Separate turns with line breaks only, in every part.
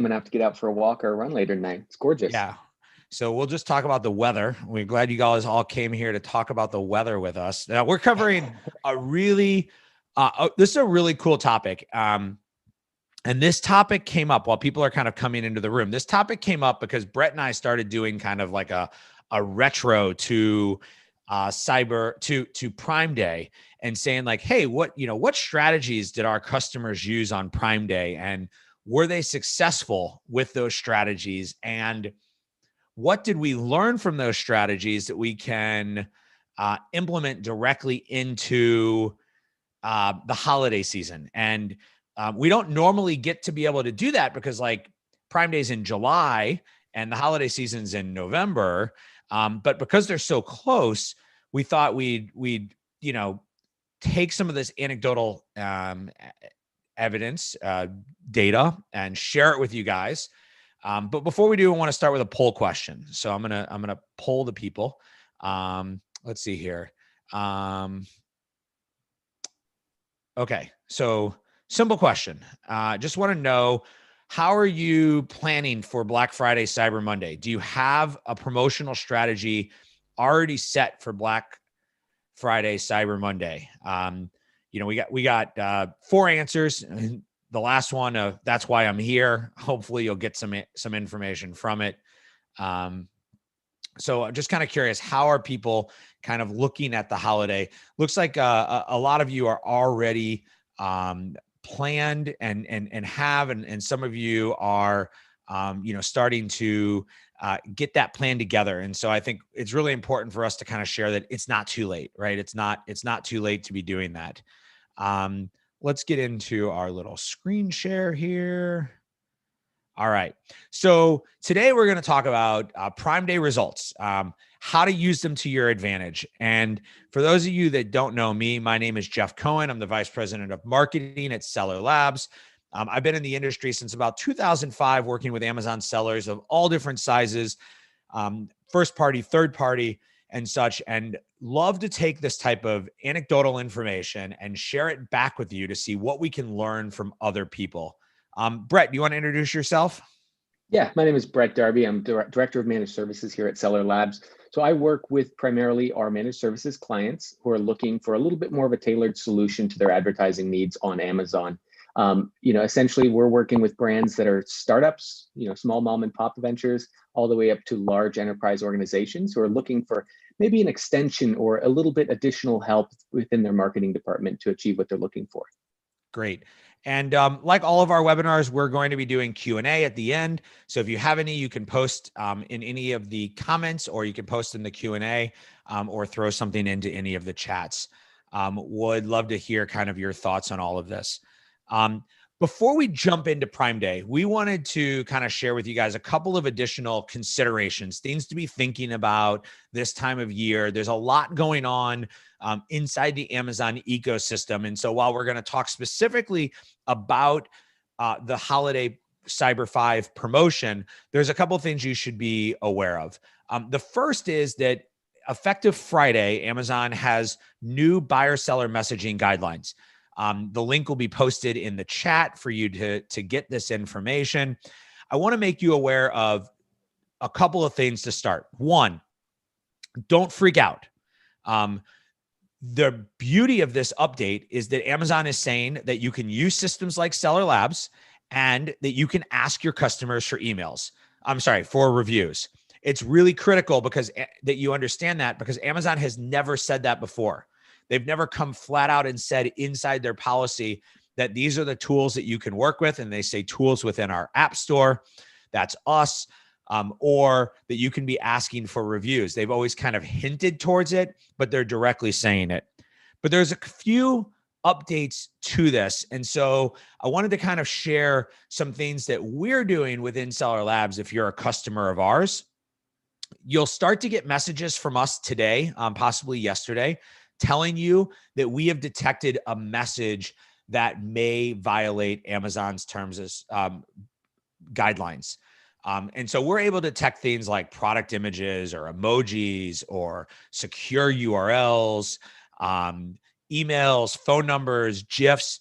gonna have to get out for a walk or a run later tonight. It's gorgeous.
Yeah. So we'll just talk about the weather. We're glad you guys all came here to talk about the weather with us. Now we're covering a really, this is a really cool topic. And this topic came up while people are kind of coming into the room. This topic came up because Brett and I started doing kind of like a retro to Prime Day and saying like, hey, what strategies did our customers use on Prime Day, and were they successful with those strategies, and what did we learn from those strategies that we can implement directly into the holiday season? And we don't normally get to be able to do that because like Prime Day's in July and the holiday season's in November. But because they're so close, we thought we'd take some of this anecdotal evidence, data, and share it with you guys. But before we do, I want to start with a poll question. So I'm gonna poll the people. Let's see here. Okay, so simple question. Just want to know, how are you planning for Black Friday, Cyber Monday? Do you have a promotional strategy already set for Black Friday, Cyber Monday? We got 4 answers. The last one, that's why I'm here. Hopefully you'll get some information from it. So I'm just kind of curious, how are people kind of looking at the holiday? Looks like a lot of you are already planned and have, and some of you are, starting to get that plan together. And so I think it's really important for us to kind of share that it's not too late, right? It's not too late to be doing that. Let's get into our little screen share here. All right. So today we're going to talk about Prime Day results, how to use them to your advantage. And for those of you that don't know me, my name is Jeff Cohen. I'm the Vice President of Marketing at Seller Labs. I've been in the industry since about 2005, working with Amazon sellers of all different sizes, first party, third party, and such, and love to take this type of anecdotal information and share it back with you to see what we can learn from other people. Brett, do you want to introduce yourself?
Yeah, my name is Brett Darby. I'm Director of Managed Services here at Seller Labs. So I work with primarily our managed services clients who are looking for a little bit more of a tailored solution to their advertising needs on Amazon. Essentially, we're working with brands that are startups, small mom and pop ventures, all the way up to large enterprise organizations who are looking for maybe an extension or a little bit additional help within their marketing department to achieve what they're looking for.
Great. And like all of our webinars, we're going to be doing Q&A at the end. So if you have any, you can post in any of the comments, or you can post in the Q&A, or throw something into any of the chats. Would love to hear kind of your thoughts on all of this. Before we jump into Prime Day, we wanted to kind of share with you guys a couple of additional considerations, things to be thinking about this time of year. There's a lot going on inside the Amazon ecosystem. And so while we're going to talk specifically about the holiday Cyber 5 promotion, there's a couple of things you should be aware of. The first is that effective Friday, Amazon has new buyer-seller messaging guidelines. The link will be posted in the chat for you to get this information. I want to make you aware of a couple of things to start. One, don't freak out. The beauty of this update is that Amazon is saying that you can use systems like Seller Labs and that you can ask your customers for reviews. It's really critical because that you understand that, because Amazon has never said that before. They've never come flat out and said inside their policy that these are the tools that you can work with. And they say tools within our app store, that's us, or that you can be asking for reviews. They've always kind of hinted towards it, but they're directly saying it. But there's a few updates to this. And so I wanted to kind of share some things that we're doing within Seller Labs. If you're a customer of ours, you'll start to get messages from us today, possibly yesterday, telling you that we have detected a message that may violate Amazon's terms as guidelines. And so we're able to detect things like product images or emojis or secure URLs, emails, phone numbers, GIFs.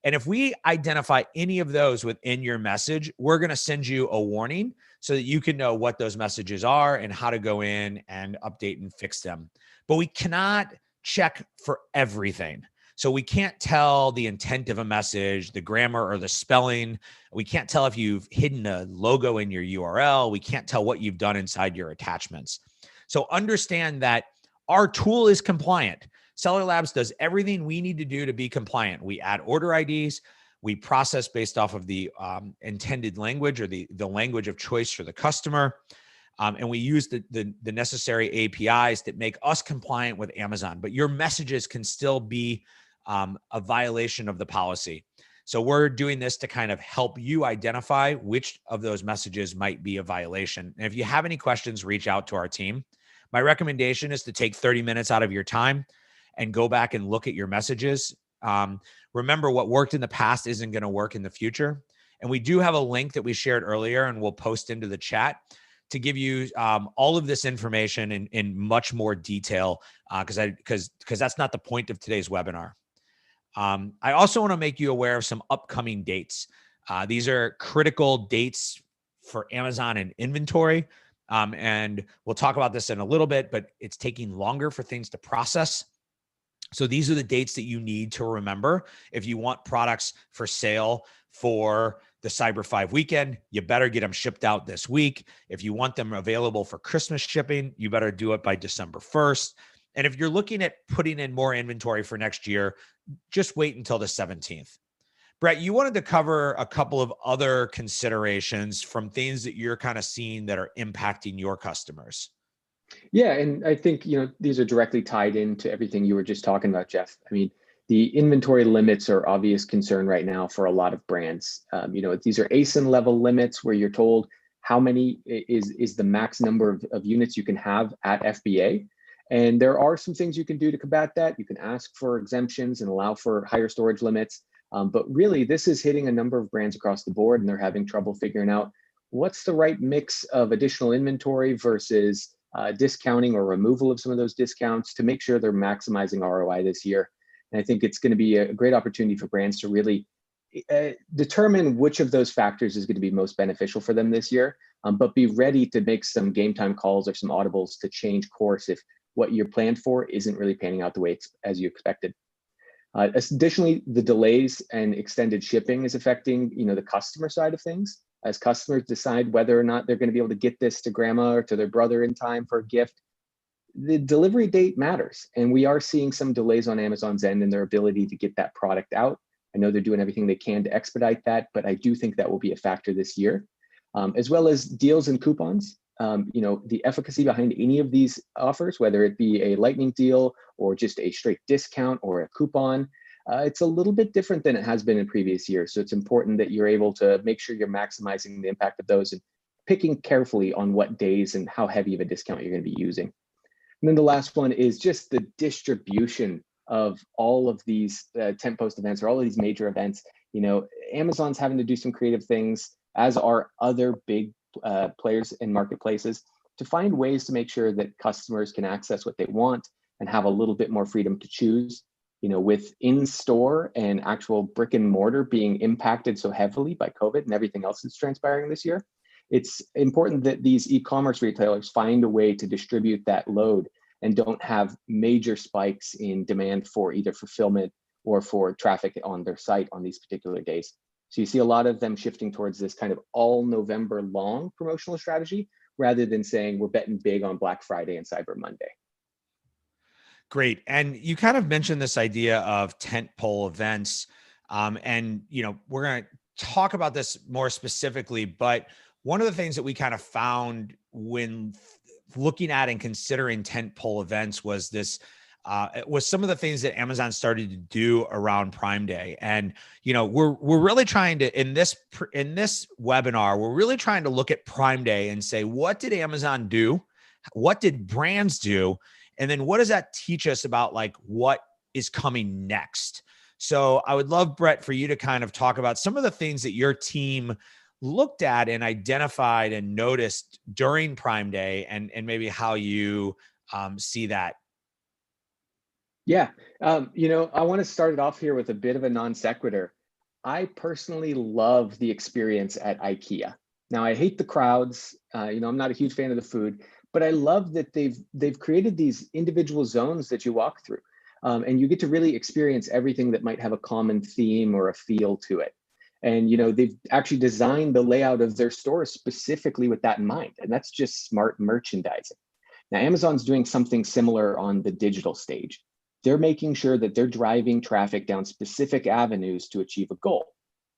And if we identify any of those within your message, we're going to send you a warning so that you can know what those messages are and how to go in and update and fix them. But we cannot check for everything. So we can't tell the intent of a message, the grammar or the spelling. We can't tell if you've hidden a logo in your URL. We can't tell what you've done inside your attachments. So understand that our tool is compliant. Seller Labs does everything we need to do to be compliant. We add order IDs. We process based off of the intended language or the language of choice for the customer. And we use the necessary APIs that make us compliant with Amazon. But your messages can still be a violation of the policy. So we're doing this to kind of help you identify which of those messages might be a violation. And if you have any questions, reach out to our team. My recommendation is to take 30 minutes out of your time and go back and look at your messages. Remember, what worked in the past isn't going to work in the future. And we do have a link that we shared earlier and we'll post into the chat to give you all of this information in much more detail because that's not the point of today's webinar. I also want to make you aware of some upcoming dates. These are critical dates for Amazon and inventory. And we'll talk about this in a little bit, but it's taking longer for things to process. So these are the dates that you need to remember. If you want products for sale for the Cyber 5 weekend, you better get them shipped out this week. If you want them available for Christmas shipping, you better do it by December 1st. And if you're looking at putting in more inventory for next year, just wait until the 17th. Brett, you wanted to cover a couple of other considerations from things that you're kind of seeing that are impacting your customers.
Yeah, and I think, these are directly tied into everything you were just talking about, Jeff. I mean, the inventory limits are obvious concern right now for a lot of brands. These are ASIN level limits where you're told how many is the max number of units you can have at FBA. And there are some things you can do to combat that. You can ask for exemptions and allow for higher storage limits. But really, this is hitting a number of brands across the board, and they're having trouble figuring out what's the right mix of additional inventory versus discounting or removal of some of those discounts to make sure they're maximizing ROI this year. And I think it's going to be a great opportunity for brands to really determine which of those factors is going to be most beneficial for them this year, but be ready to make some game time calls or some audibles to change course if what you're planned for isn't really panning out the way as you expected. Additionally, the delays and extended shipping is affecting, the customer side of things. As customers decide whether or not they're going to be able to get this to grandma or to their brother in time for a gift, the delivery date matters. And we are seeing some delays on Amazon's end in their ability to get that product out. I know they're doing everything they can to expedite that, but I do think that will be a factor this year, as well as deals and coupons. The efficacy behind any of these offers, whether it be a lightning deal or just a straight discount or a coupon, it's a little bit different than it has been in previous years. So it's important that you're able to make sure you're maximizing the impact of those and picking carefully on what days and how heavy of a discount you're going to be using. And then the last one is just the distribution of all of these tent post events or all of these major events. Amazon's having to do some creative things, as are other big players in marketplaces, to find ways to make sure that customers can access what they want and have a little bit more freedom to choose. With in-store and actual brick and mortar being impacted so heavily by COVID and everything else that's transpiring this year, it's important that these e-commerce retailers find a way to distribute that load and don't have major spikes in demand for either fulfillment or for traffic on their site on these particular days. So you see a lot of them shifting towards this kind of all November long promotional strategy rather than saying we're betting big on Black Friday and Cyber Monday.
Great. And you kind of mentioned this idea of tentpole events. And, we're going to talk about this more specifically, but one of the things that we kind of found when looking at and considering tentpole events was this, it was some of the things that Amazon started to do around Prime Day. And, we're really trying to, in this webinar, we're really trying to look at Prime Day and say, what did Amazon do? What did brands do? And then what does that teach us about what is coming next? So I would love, Brett, for you to kind of talk about some of the things that your team looked at and identified and noticed during Prime Day and maybe how you see that.
Yeah. I want to start it off here with a bit of a non sequitur. I personally love the experience at IKEA. Now, I hate the crowds. I'm not a huge fan of the food, but I love that they've created these individual zones that you walk through, and you get to really experience everything that might have a common theme or a feel to it. And they've actually designed the layout of their stores specifically with that in mind, and that's just smart merchandising. Now, Amazon's doing something similar on the digital stage. They're making sure that they're driving traffic down specific avenues to achieve a goal.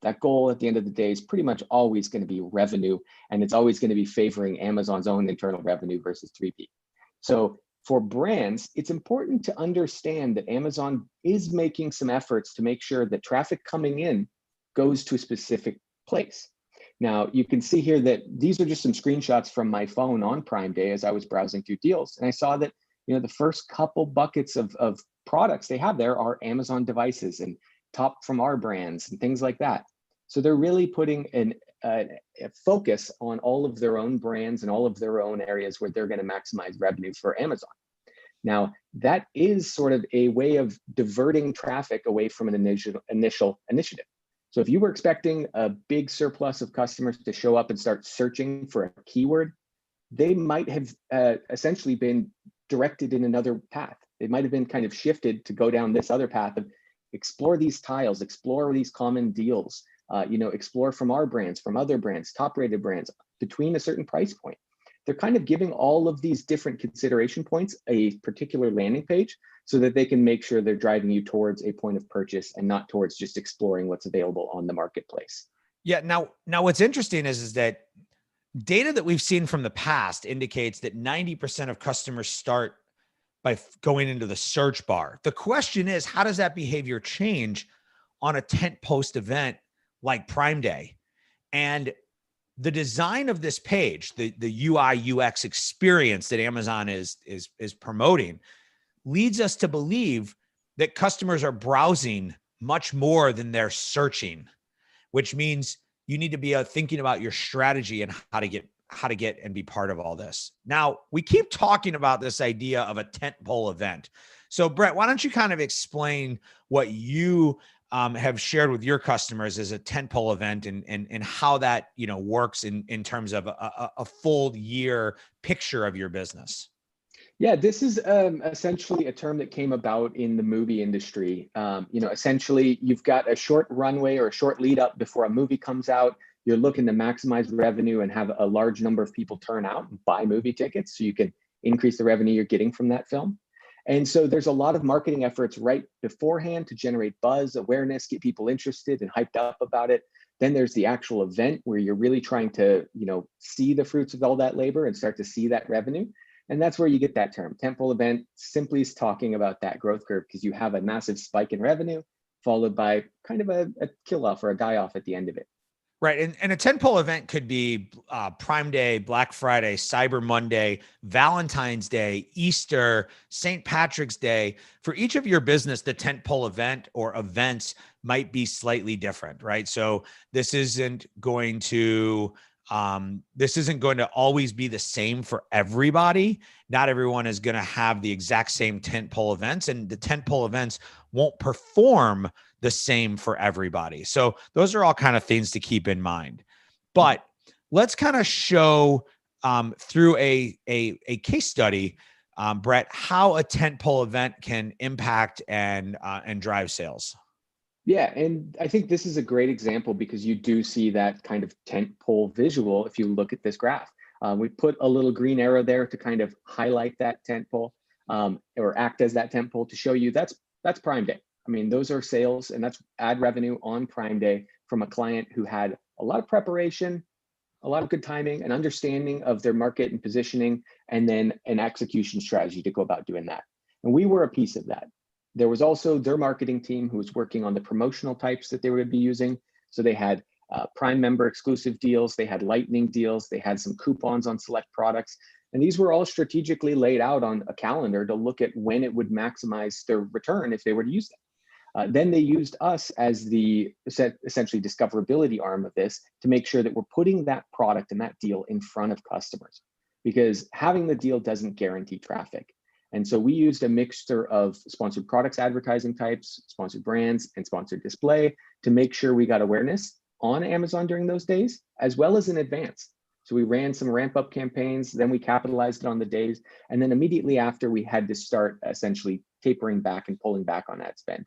That goal at the end of the day is pretty much always going to be revenue, and it's always going to be favoring Amazon's own internal revenue versus 3P. So for brands, it's important to understand that Amazon is making some efforts to make sure that traffic coming in goes to a specific place. Now, you can see here that these are just some screenshots from my phone on Prime Day as I was browsing through deals. And I saw that the first couple buckets of products they have there are Amazon devices and top from our brands and things like that. So they're really putting a focus on all of their own brands and all of their own areas where they're going to maximize revenue for Amazon. Now, that is sort of a way of diverting traffic away from an initial initiative. So if you were expecting a big surplus of customers to show up and start searching for a keyword, they might have essentially been directed in another path. They might have been kind of shifted to go down this other path of explore these tiles, explore these common deals, explore from our brands, from other brands, top rated brands between a certain price point. They're kind of giving all of these different consideration points a particular landing page so that they can make sure they're driving you towards a point of purchase and not towards just exploring what's available on the marketplace.
Yeah. Now what's interesting is that data that we've seen from the past indicates that 90% of customers start by going into the search bar. The question is, how does that behavior change on a tent post event like Prime Day? And the design of this page, the UI UX experience that Amazon is promoting, leads us to believe that customers are browsing much more than they're searching, which means you need to be thinking about your strategy and how to get and be part of all this. Now, we keep talking about this idea of a tentpole event. So Brett, why don't you kind of explain what you have shared with your customers as a tentpole event and how that works in terms of a full year picture of your business?
Yeah, this is essentially a term that came about in the movie industry. Essentially, you've got a short runway or a short lead up before a movie comes out. You're looking to maximize revenue and have a large number of people turn out and buy movie tickets so you can increase the revenue you're getting from that film. And so there's a lot of marketing efforts right beforehand to generate buzz, awareness, get people interested and hyped up about it. Then there's the actual event where you're really trying to, see the fruits of all that labor and start to see that revenue. And that's where you get that term. Tentpole event simply is talking about that growth curve because you have a massive spike in revenue followed by kind of a kill off or a die off at the end of it.
Right. And a tentpole event could be Prime Day, Black Friday, Cyber Monday, Valentine's Day, Easter, St. Patrick's Day. For each of your business, the tentpole event or events might be slightly different, right? So this isn't going to always be the same for everybody. Not everyone is going to have the exact same tentpole events, and the tentpole events won't perform the same for everybody. So those are all kind of things to keep in mind. But let's kind of show through a case study, Brett, how a tentpole event can impact and drive sales.
Yeah, and I think this is a great example because you do see that kind of tentpole visual if you look at this graph. We put a little green arrow there to kind of highlight that tentpole or act as that tentpole to show you that's Prime Day. I mean, those are sales and that's ad revenue on Prime Day from a client who had a lot of preparation, a lot of good timing, an understanding of their market and positioning, and then an execution strategy to go about doing that. And we were a piece of that. There was also their marketing team who was working on the promotional types that they would be using. So they had Prime member exclusive deals, they had lightning deals, they had some coupons on select products. And these were all strategically laid out on a calendar to look at when it would maximize their return if they were to use them. Then they used us as the essentially discoverability arm of this to make sure that we're putting that product and that deal in front of customers, because having the deal doesn't guarantee traffic. And so we used a mixture of sponsored products advertising types, sponsored brands, and sponsored display to make sure we got awareness on Amazon during those days, as well as in advance. So we ran some ramp up campaigns, then we capitalized on the days. And then immediately after, we had to start essentially tapering back and pulling back on that spend.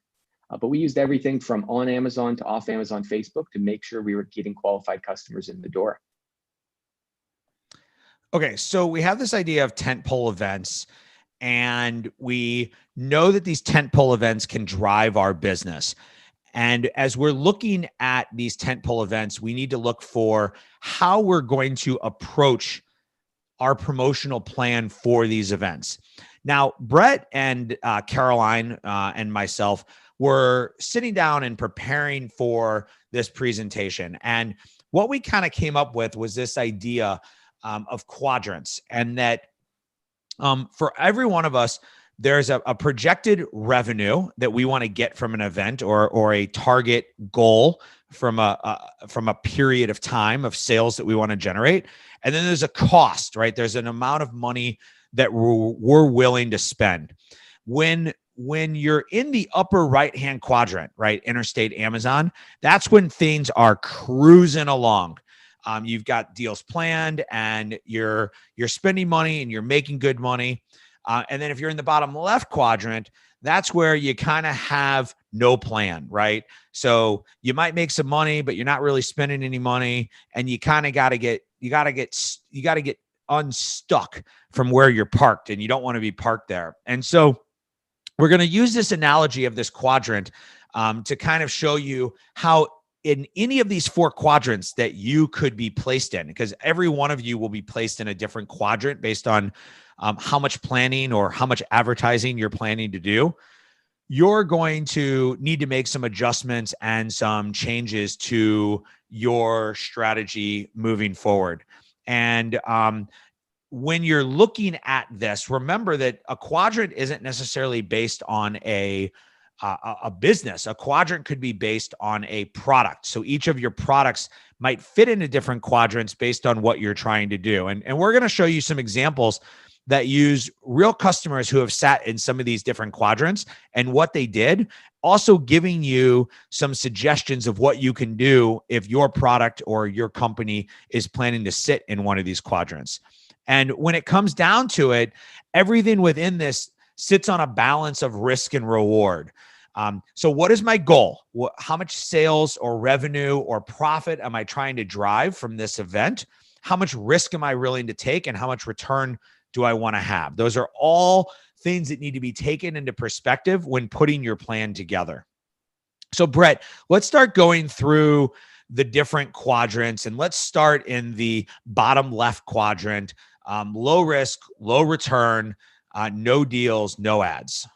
But we used everything from on Amazon to off Amazon Facebook to make sure we were getting qualified customers in the door.
Okay, so we have this idea of tentpole events, and we know that these tentpole events can drive our business. And as we're looking at these tentpole events, we need to look for how we're going to approach our promotional plan for these events. Now, Brett and Caroline and myself were sitting down and preparing for this presentation. And what we kind of came up with was this idea of quadrants, and that for every one of us, there's a projected revenue that we want to get from an event, or a target goal from a period of time of sales that we want to generate. And then there's a cost, right? There's an amount of money that we're willing to spend. When you're in the upper right-hand quadrant, right, Interstate Amazon, that's when things are cruising along. You've got deals planned, and you're spending money, and you're making good money. And then if you're in the bottom left quadrant, that's where you kind of have no plan, right? So you might make some money, but you're not really spending any money, and you kind of got to get unstuck from where you're parked, and you don't want to be parked there. And so we're going to use this analogy of this quadrant to kind of show you how in any of these four quadrants that you could be placed in, because every one of you will be placed in a different quadrant based on how much planning or how much advertising you're planning to do. You're going to need to make some adjustments and some changes to your strategy moving forward. And when you're looking at this, remember that a quadrant isn't necessarily based on a business. A quadrant could be based on a product. So each of your products might fit into different quadrants based on what you're trying to do. And we're going to show you some examples that use real customers who have sat in some of these different quadrants and what they did, also giving you some suggestions of what you can do if your product or your company is planning to sit in one of these quadrants. And when it comes down to it, everything within this sits on a balance of risk and reward. So what is my goal? How much sales or revenue or profit am I trying to drive from this event? How much risk am I willing to take, and how much return do I want to have? Those are all things that need to be taken into perspective when putting your plan together. So Brett, let's start going through the different quadrants, and let's start in the bottom left quadrant. Low risk, low return, no deals, no ads.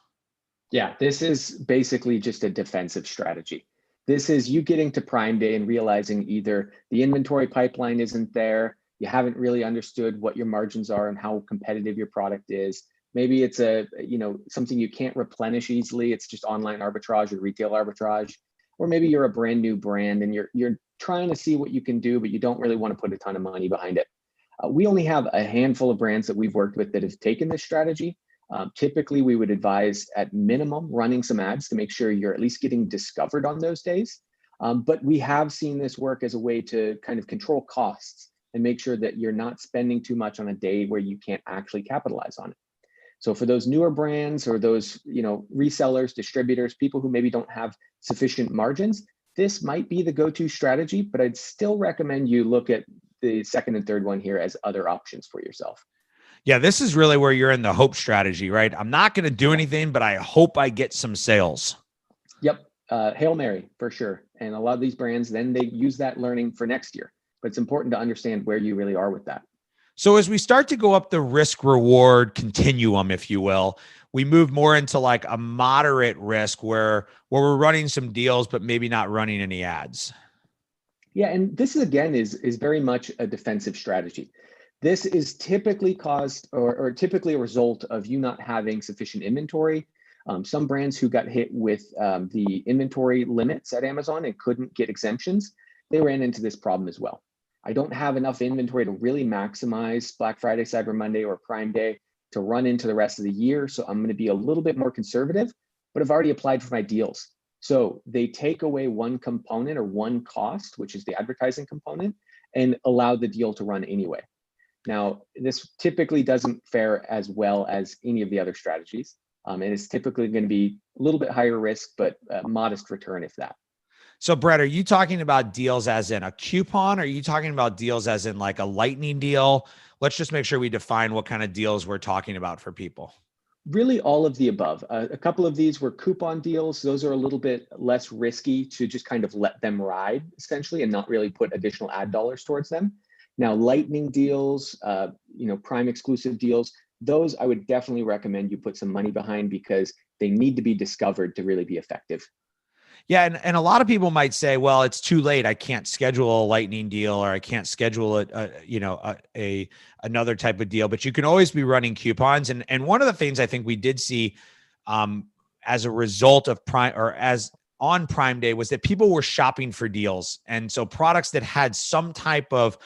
Yeah, this is basically just a defensive strategy. This is you getting to Prime Day and realizing either the inventory pipeline isn't there, you haven't really understood what your margins are and how competitive your product is. Maybe it's something you can't replenish easily. It's just online arbitrage or retail arbitrage. Or maybe you're a brand new brand and you're trying to see what you can do, but you don't really want to put a ton of money behind it. We only have a handful of brands that we've worked with that have taken this strategy. Typically, we would advise at minimum running some ads to make sure you're at least getting discovered on those days. But we have seen this work as a way to kind of control costs and make sure that you're not spending too much on a day where you can't actually capitalize on it. So for those newer brands or those resellers, distributors, people who maybe don't have sufficient margins, this might be the go-to strategy, but I'd still recommend you look at the second and third one here as other options for yourself.
Yeah, this is really where you're in the hope strategy, right? I'm not going to do anything, but I hope I get some sales.
Yep. Hail Mary for sure. And a lot of these brands, then they use that learning for next year. But it's important to understand where you really are with that.
So as we start to go up the risk reward continuum, if you will, we move more into like a moderate risk where we're running some deals, but maybe not running any ads.
Yeah, and this is very much a defensive strategy. This is typically caused or typically a result of you not having sufficient inventory. Some brands who got hit with the inventory limits at Amazon and couldn't get exemptions, they ran into this problem as well. I don't have enough inventory to really maximize Black Friday, Cyber Monday, or Prime Day. to run into the rest of the year. So I'm going to be a little bit more conservative, but I've already applied for my deals. So they take away one component or one cost, which is the advertising component, and allow the deal to run anyway. Now, this typically doesn't fare as well as any of the other strategies. And it's typically going to be a little bit higher risk, but modest return, if that.
So Brett, are you talking about deals as in a coupon? Or are you talking about deals as in like a lightning deal? Let's just make sure we define what kind of deals we're talking about for people.
Really all of the above. A couple of these were coupon deals. Those are a little bit less risky to just kind of let them ride essentially and not really put additional ad dollars towards them. Now, lightning deals, prime exclusive deals, those I would definitely recommend you put some money behind because they need to be discovered to really be effective.
Yeah. And a lot of people might say, well, it's too late. I can't schedule a lightning deal or I can't schedule another type of deal, but you can always be running coupons. And one of the things I think we did see as a result of Prime or as on Prime Day was that people were shopping for deals. And so products that had some type of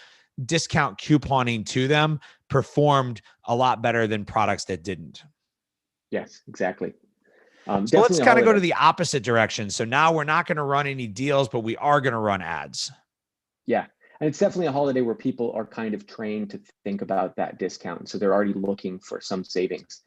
discount couponing to them performed a lot better than products that didn't.
Yes, exactly.
So let's kind of go to the opposite direction. So now we're not going to run any deals, but we are going to run ads.
Yeah. And it's definitely a holiday where people are kind of trained to think about that discount. So they're already looking for some savings.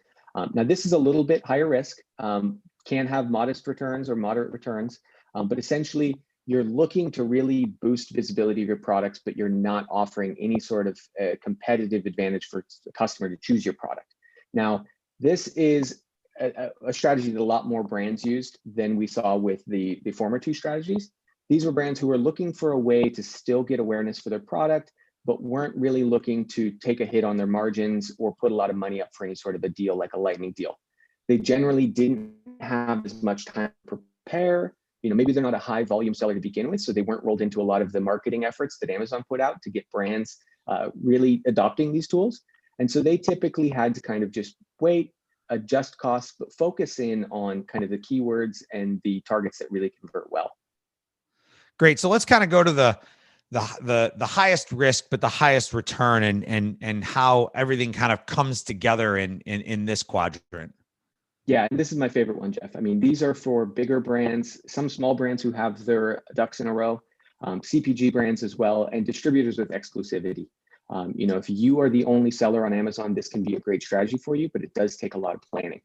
Now, this is a little bit higher risk, can have modest returns or moderate returns, but essentially you're looking to really boost visibility of your products, but you're not offering any sort of competitive advantage for the customer to choose your product. Now, this is a strategy that a lot more brands used than we saw with the former two strategies. These were brands who were looking for a way to still get awareness for their product, but weren't really looking to take a hit on their margins or put a lot of money up for any sort of a deal like a lightning deal. They generally didn't have as much time to prepare. Maybe they're not a high volume seller to begin with, so they weren't rolled into a lot of the marketing efforts that Amazon put out to get brands really adopting these tools. And so they typically had to kind of just wait, adjust costs, but focus in on kind of the keywords and the targets that really convert well.
Great. So let's kind of go to the highest risk, but the highest return and how everything kind of comes together in this quadrant.
Yeah, and this is my favorite one, Jeff. I mean, these are for bigger brands, some small brands who have their ducks in a row, CPG brands as well, and distributors with exclusivity. If you are the only seller on Amazon, this can be a great strategy for you, but it does take a lot of planning.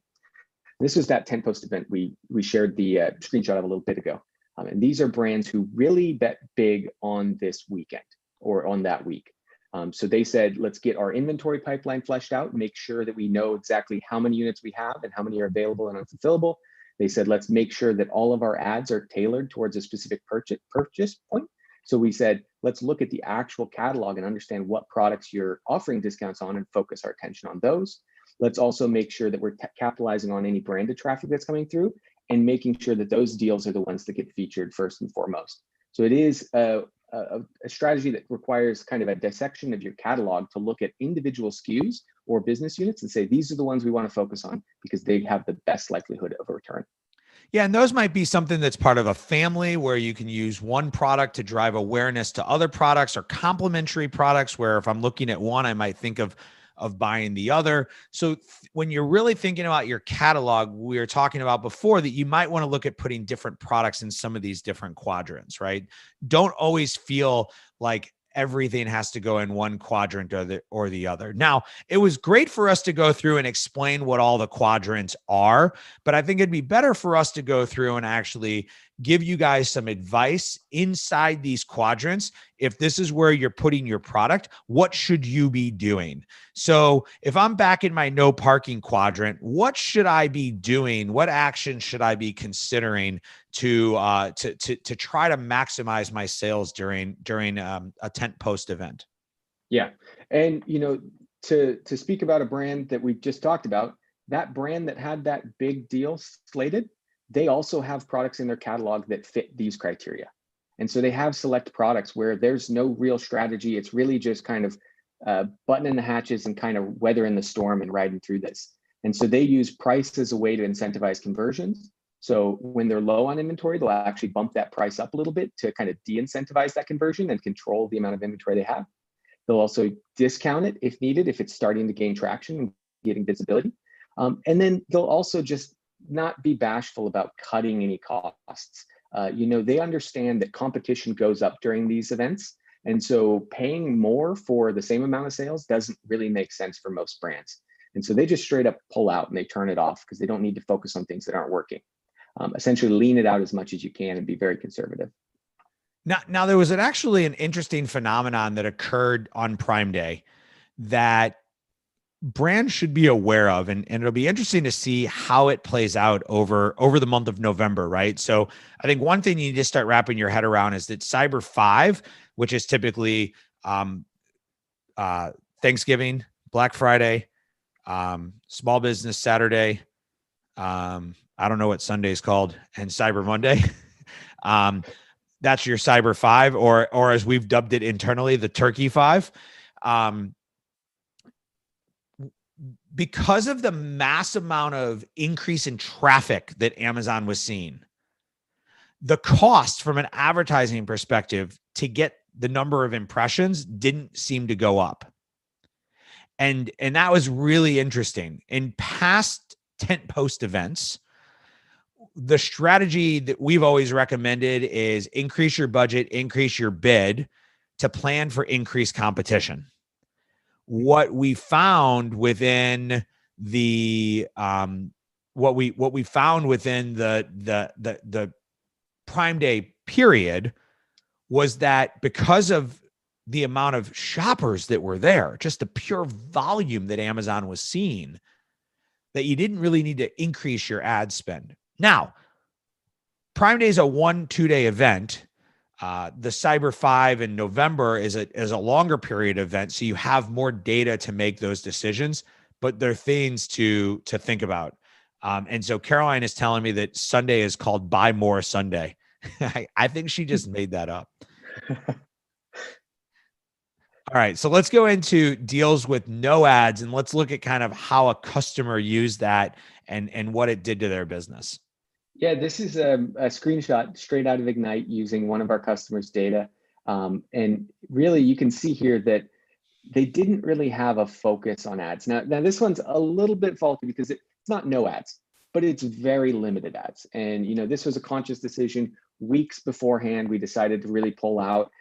This was that 10 post event we shared the screenshot of a little bit ago. And these are brands who really bet big on this weekend or on that week. So they said, let's get our inventory pipeline fleshed out, make sure that we know exactly how many units we have and how many are available and unfulfillable. They said, let's make sure that all of our ads are tailored towards a specific purchase point. So we said, let's look at the actual catalog and understand what products you're offering discounts on and focus our attention on those. Let's also make sure that we're capitalizing on any branded traffic that's coming through and making sure that those deals are the ones that get featured first and foremost. So it is a strategy that requires kind of a dissection of your catalog to look at individual SKUs or business units and say, these are the ones we want to focus on because they have the best likelihood of a return.
Yeah, and those might be something that's part of a family where you can use one product to drive awareness to other products or complementary products where if I'm looking at one, I might think of buying the other. So when you're really thinking about your catalog, we were talking about before that you might want to look at putting different products in some of these different quadrants, right? Don't always feel like everything has to go in one quadrant or the other. Now, it was great for us to go through and explain what all the quadrants are, but I think it'd be better for us to go through and actually give you guys some advice inside these quadrants. If this is where you're putting your product, what should you be doing? So if I'm back in my no parking quadrant, what should I be doing? What action should I be considering to try to maximize my sales during a tent post event?
Yeah. And, to speak about a brand that we just talked about, that brand that had that big deal slated, they also have products in their catalog that fit these criteria. And so they have select products where there's no real strategy. It's really just kind of buttoning the hatches and kind of weathering the storm and riding through this. And so they use price as a way to incentivize conversions. So when they're low on inventory, they'll actually bump that price up a little bit to kind of de-incentivize that conversion and control the amount of inventory they have. They'll also discount it if needed, if it's starting to gain traction and getting visibility. And then they'll also just not be bashful about cutting any costs. They understand that competition goes up during these events. And so paying more for the same amount of sales doesn't really make sense for most brands. And so they just straight up pull out and they turn it off because they don't need to focus on things that aren't working. Essentially lean it out as much as you can and be very conservative.
Now there was actually an interesting phenomenon that occurred on Prime Day that brands should be aware of, and it'll be interesting to see how it plays out over the month of November, right? So I think one thing you need to start wrapping your head around is that Cyber 5, which is typically Thanksgiving, Black Friday, Small Business Saturday, I don't know what Sunday is called, and Cyber Monday. That's your Cyber 5, or as we've dubbed it internally, the Turkey 5. Because of the mass amount of increase in traffic that Amazon was seeing, the cost from an advertising perspective to get the number of impressions didn't seem to go up. And that was really interesting. In past tent post events, the strategy that we've always recommended is increase your budget, increase your bid to plan for increased competition. What we found within the Prime Day period was that because of the amount of shoppers that were there, just the pure volume that Amazon was seeing, that you didn't really need to increase your ad spend. Now, Prime Day is a 1-2 day event. The Cyber 5 in November is a longer period event, so you have more data to make those decisions, but they're things to think about. And so Caroline is telling me that Sunday is called Buy More Sunday. I think she just made that up. All right, so let's go into deals with no ads, and let's look at kind of how a customer used that and what it did to their business.
Yeah, this is a screenshot straight out of Ignite using one of our customers' data. And really, you can see here that they didn't really have a focus on ads. Now this one's a little bit faulty because it's not no ads, but it's very limited ads. And this was a conscious decision. Weeks beforehand, we decided to really pull out.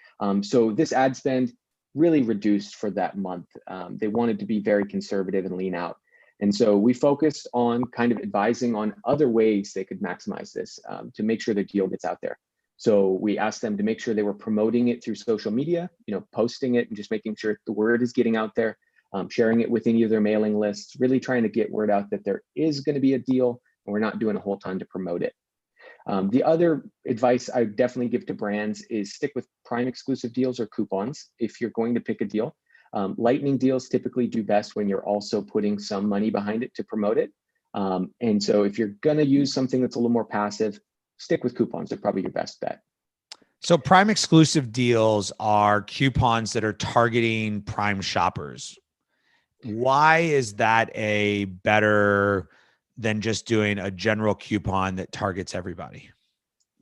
So this ad spend really reduced for that month. They wanted to be very conservative and lean out. And so we focused on kind of advising on other ways they could maximize this to make sure their deal gets out there. So we asked them to make sure they were promoting it through social media, posting it and just making sure the word is getting out there, sharing it with any of their mailing lists, really trying to get word out that there is going to be a deal and we're not doing a whole ton to promote it. The other advice I definitely give to brands is stick with Prime exclusive deals or coupons if you're going to pick a deal. Lightning deals typically do best when you're also putting some money behind it to promote it. And so if you're going to use something that's a little more passive, stick with coupons. They're probably your best bet.
So Prime exclusive deals are coupons that are targeting Prime shoppers. Why is that a better than just doing a general coupon that targets everybody?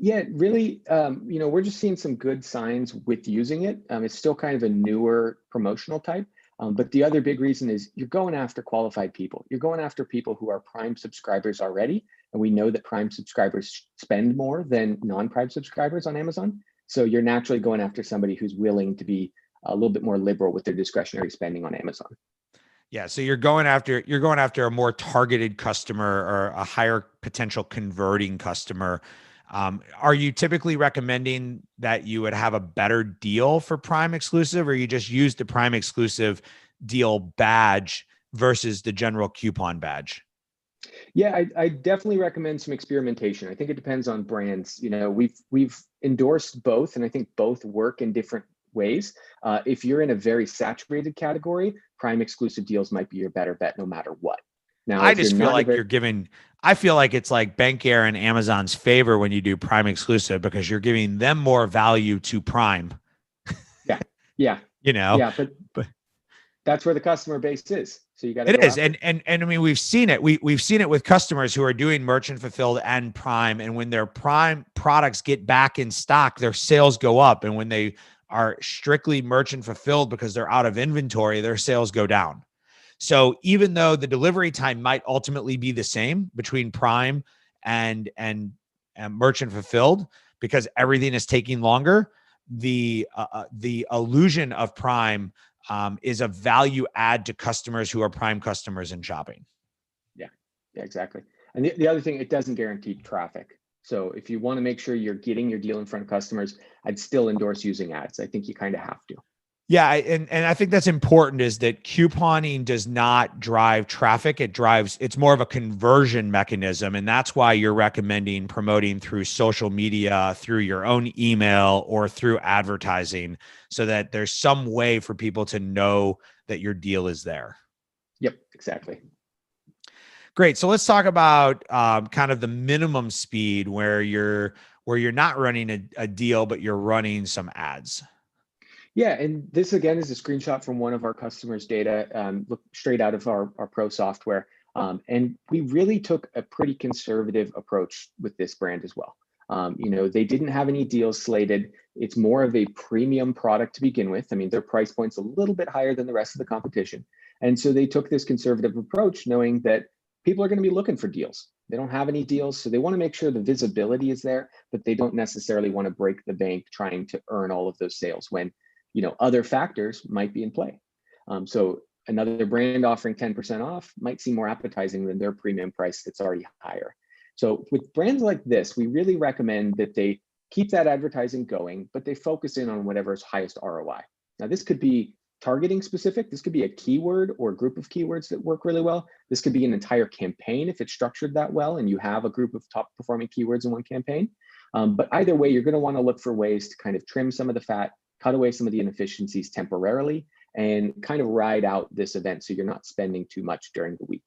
Yeah, really, we're just seeing some good signs with using it. It's still kind of a newer promotional type. But the other big reason is you're going after qualified people. You're going after people who are Prime subscribers already. And we know that Prime subscribers spend more than non-Prime subscribers on Amazon. So you're naturally going after somebody who's willing to be a little bit more liberal with their discretionary spending on Amazon.
Yeah, so you're going after a more targeted customer or a higher potential converting customer. Are you typically recommending that you would have a better deal for Prime exclusive, or you just use the Prime exclusive deal badge versus the general coupon badge?
Yeah, I definitely recommend some experimentation. I think it depends on brands. We've endorsed both, and I think both work in different ways. If you're in a very saturated category, Prime exclusive deals might be your better bet no matter what. Now,
I just feel like I feel like it's like Bank Air and Amazon's favor when you do Prime exclusive because you're giving them more value to Prime.
Yeah.
Yeah,
but that's where the customer base is. So you got to.
It is, and I mean we've seen it. We've seen it with customers who are doing merchant fulfilled and Prime, and when their Prime products get back in stock, their sales go up, and when they are strictly merchant fulfilled because they're out of inventory, their sales go down. So even though the delivery time might ultimately be the same between Prime and merchant fulfilled, because everything is taking longer, the illusion of Prime is a value add to customers who are Prime customers in shopping.
Yeah, exactly. And the other thing, it doesn't guarantee traffic. So if you want to make sure you're getting your deal in front of customers, I'd still endorse using ads. I think you kind of have to.
Yeah, and I think that's important, is that couponing does not drive traffic. It's more of a conversion mechanism. And that's why you're recommending promoting through social media, through your own email, or through advertising, so that there's some way for people to know that your deal is there.
Yep, exactly.
Great. So let's talk about kind of the minimum speed where you're not running a deal, but you're running some ads.
Yeah, and this again is a screenshot from one of our customers' data, look straight out of our pro software. And we really took a pretty conservative approach with this brand as well. They didn't have any deals slated. It's more of a premium product to begin with. I mean, their price point's a little bit higher than the rest of the competition. And so they took this conservative approach, knowing that people are going to be looking for deals. They don't have any deals, so they want to make sure the visibility is there, but they don't necessarily want to break the bank trying to earn all of those sales when other factors might be in play. So another brand offering 10% off might seem more appetizing than their premium price that's already higher. So with brands like this, we really recommend that they keep that advertising going, but they focus in on whatever's highest ROI. Now, this could be targeting specific. This could be a keyword or a group of keywords that work really well. This could be an entire campaign if it's structured that well and you have a group of top performing keywords in one campaign. But either way, you're going to want to look for ways to kind of trim some of the fat, cut away some of the inefficiencies temporarily, and kind of ride out this event so you're not spending too much during the week.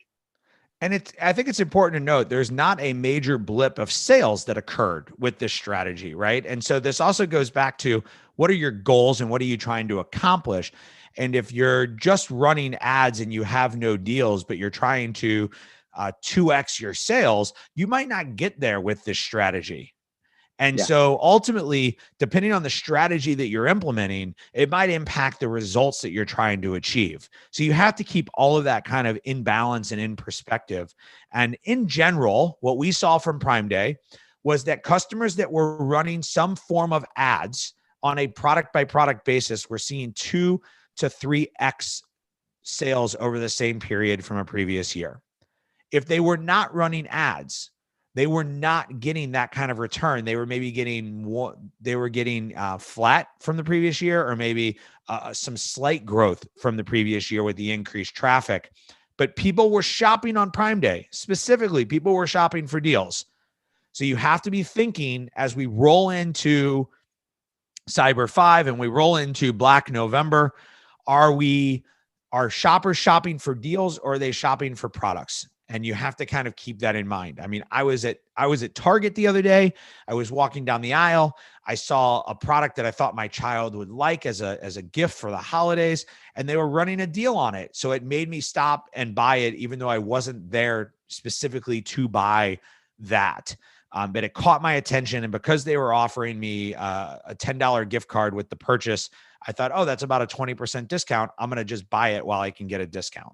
And I think it's important to note there's not a major blip of sales that occurred with this strategy, right? And so this also goes back to, what are your goals and what are you trying to accomplish? And if you're just running ads and you have no deals, but you're trying to 2x your sales, you might not get there with this strategy. And so ultimately, depending on the strategy that you're implementing, it might impact the results that you're trying to achieve. So you have to keep all of that kind of in balance and in perspective. And in general, what we saw from Prime Day was that customers that were running some form of ads on a product by product basis were seeing 2 to 3x sales over the same period from a previous year. If they were not running ads, they were not getting that kind of return. They were maybe getting flat from the previous year, or maybe some slight growth from the previous year with the increased traffic. But people were shopping on Prime Day. Specifically, people were shopping for deals. So you have to be thinking, as we roll into Cyber 5 and we roll into Black November, are shoppers shopping for deals, or are they shopping for products? And you have to kind of keep that in mind. I mean, I was at Target the other day. I was walking down the aisle. I saw a product that I thought my child would like as a gift for the holidays, and they were running a deal on it. So it made me stop and buy it, even though I wasn't there specifically to buy that. But it caught my attention. And because they were offering me a $10 gift card with the purchase, I thought, oh, that's about a 20% discount. I'm going to just buy it while I can get a discount.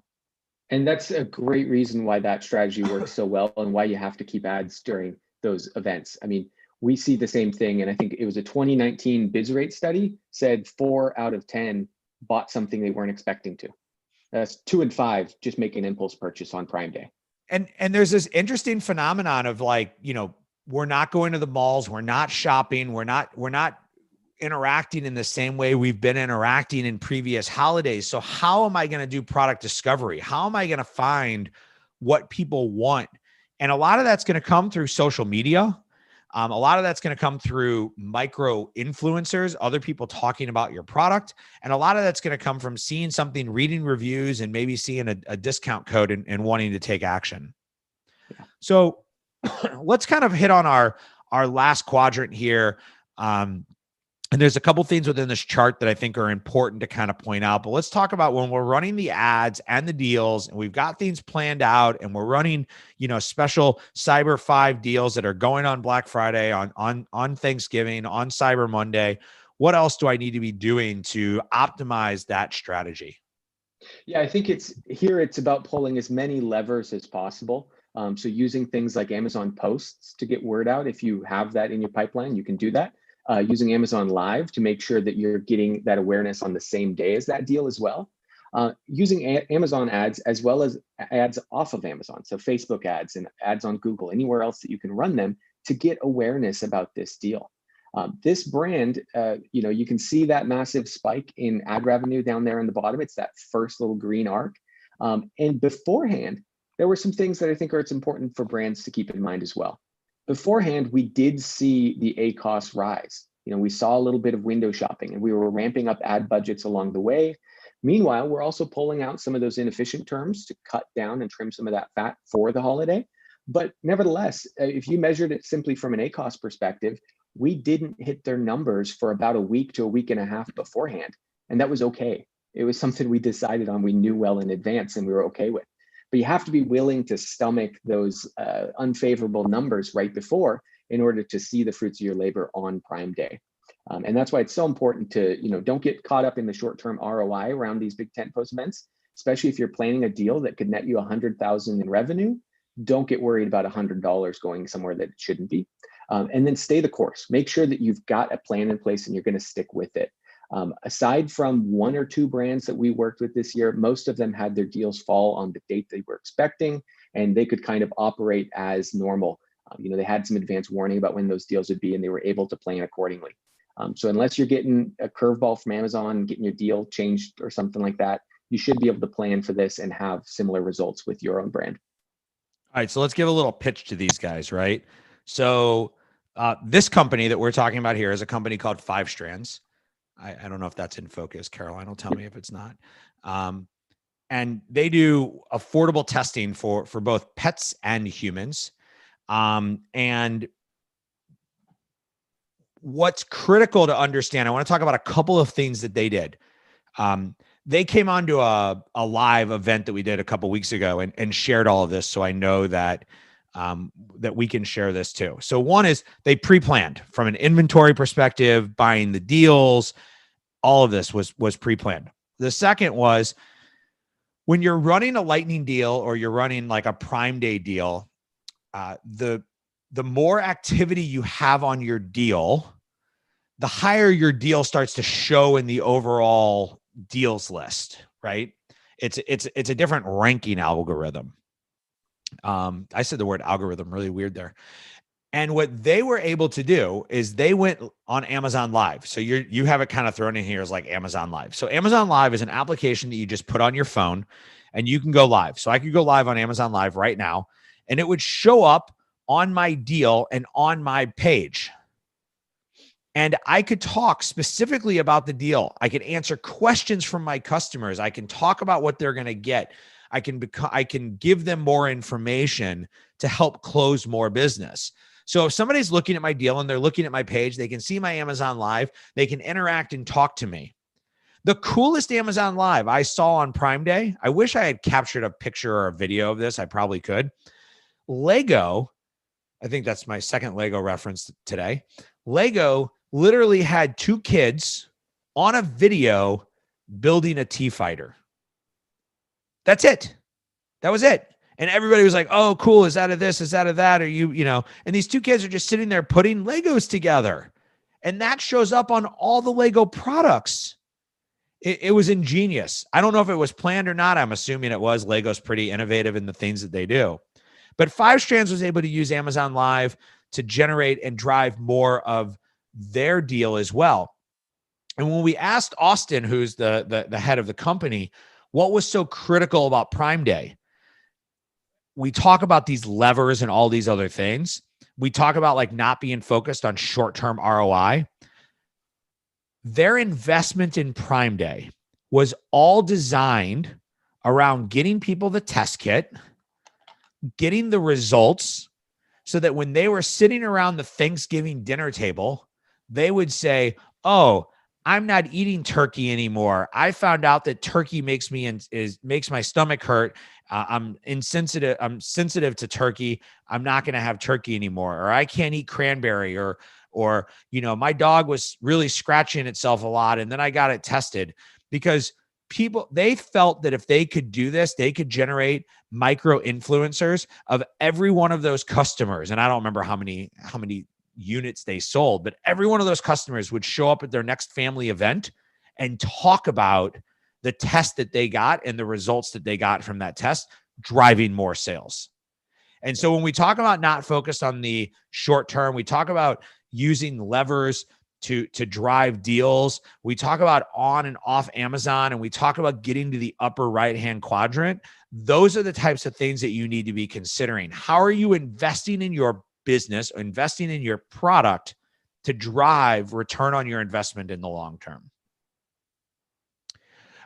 And that's a great reason why that strategy works so well, and why you have to keep ads during those events. I mean, we see the same thing. And I think it was a 2019 biz rate study said 4 out of 10 bought something they weren't expecting to. That's 2 in 5 just make an impulse purchase on Prime Day.
And there's this interesting phenomenon of, like, we're not going to the malls, we're not shopping, we're not interacting in the same way we've been interacting in previous holidays. So how am I going to do product discovery? How am I going to find what people want? And a lot of that's going to come through social media. A lot of that's going to come through micro influencers, other people talking about your product. And a lot of that's going to come from seeing something, reading reviews, and maybe seeing a discount code and wanting to take action. Yeah. So let's kind of hit on our last quadrant here. And there's a couple things within this chart that I think are important to kind of point out. But let's talk about when we're running the ads and the deals, and we've got things planned out, and we're running, special Cyber 5 deals that are going on Black Friday, on Thanksgiving, on Cyber Monday. What else do I need to be doing to optimize that strategy?
Yeah, I think it's about pulling as many levers as possible. So using things like Amazon posts to get word out. If you have that in your pipeline, you can do that. Using Amazon Live to make sure that you're getting that awareness on the same day as that deal as well. Using Amazon ads as well as ads off of Amazon. So Facebook ads and ads on Google, anywhere else that you can run them to get awareness about this deal. This brand, you can see that massive spike in ad revenue down there in the bottom. It's that first little green arc. And beforehand, there were some things that I think it's important for brands to keep in mind as well. Beforehand, we did see the ACOS rise. We saw a little bit of window shopping and we were ramping up ad budgets along the way. Meanwhile, we're also pulling out some of those inefficient terms to cut down and trim some of that fat for the holiday. But nevertheless, if you measured it simply from an ACOS perspective, we didn't hit their numbers for about a week to a week and a half beforehand. And that was okay. It was something we decided on, we knew well in advance and we were okay with. But you have to be willing to stomach those unfavorable numbers right before in order to see the fruits of your labor on Prime Day. And that's why it's so important to, don't get caught up in the short-term ROI around these big tentpole events, especially if you're planning a deal that could net you $100,000 in revenue. Don't get worried about $100 going somewhere that it shouldn't be. And then stay the course. Make sure that you've got a plan in place and you're going to stick with it. Aside from one or two brands that we worked with this year, most of them had their deals fall on the date they were expecting, and they could kind of operate as normal. They had some advance warning about when those deals would be, and they were able to plan accordingly. So unless you're getting a curveball from Amazon, getting your deal changed or something like that, you should be able to plan for this and have similar results with your own brand.
All right, so let's give a little pitch to these guys, right? So this company that we're talking about here is a company called 5 Strands. I don't know if that's in focus. Caroline will tell me if it's not. And they do affordable testing for both pets and humans. And what's critical to understand, I want to talk about a couple of things that they did. They came onto a live event that we did a couple weeks ago and shared all of this. So I know that that we can share this too. So one is they pre-planned from an inventory perspective, buying the deals, all of this was pre-planned. The second was when you're running a lightning deal or you're running like a Prime Day deal, the more activity you have on your deal, the higher your deal starts to show in the overall deals list, right? It's a different ranking algorithm. I said the word algorithm really weird there. And what they were able to do is they went on Amazon Live. So you have it kind of thrown in here as like Amazon Live. So Amazon Live is an application that you just put on your phone and you can go live. So I could go live on Amazon Live right now and it would show up on my deal and on my page. And I could talk specifically about the deal. I could answer questions from my customers. I can talk about what they're going to get. I can give them more information to help close more business. So if somebody's looking at my deal and they're looking at my page, they can see my Amazon Live, they can interact and talk to me. The coolest Amazon Live I saw on Prime Day, I wish I had captured a picture or a video of this. I probably could. Lego, I think that's my second Lego reference today. Lego literally had 2 kids on a video building a T-fighter. That's it. That was it. And everybody was like, oh, cool. Is that of this? Is that of that? Or and these 2 kids are just sitting there putting Legos together. And that shows up on all the Lego products. It was ingenious. I don't know if it was planned or not. I'm assuming it was. Lego's pretty innovative in the things that they do. But 5 Strands was able to use Amazon Live to generate and drive more of their deal as well. And when we asked Austin, who's the head of the company, what was so critical about Prime Day? We talk about these levers and all these other things. We talk about like not being focused on short-term ROI. Their investment in Prime Day was all designed around getting people the test kit, getting the results, so that when they were sitting around the Thanksgiving dinner table, they would say, oh, I'm not eating turkey anymore. I found out that turkey makes my stomach hurt. I'm insensitive. I'm sensitive to turkey. I'm not going to have turkey anymore. Or I can't eat cranberry. Or my dog was really scratching itself a lot, and then I got it tested. Because they felt that if they could do this, they could generate micro influencers of every one of those customers. And I don't remember how many units they sold, but every one of those customers would show up at their next family event and talk about the test that they got and the results that they got from that test, driving more sales. And so when we talk about not focused on the short term, we talk about using levers to drive deals. We talk about on and off Amazon, and we talk about getting to the upper right-hand quadrant. Those are the types of things that you need to be considering. How are you investing in your business, or investing in your product to drive return on your investment in the long term?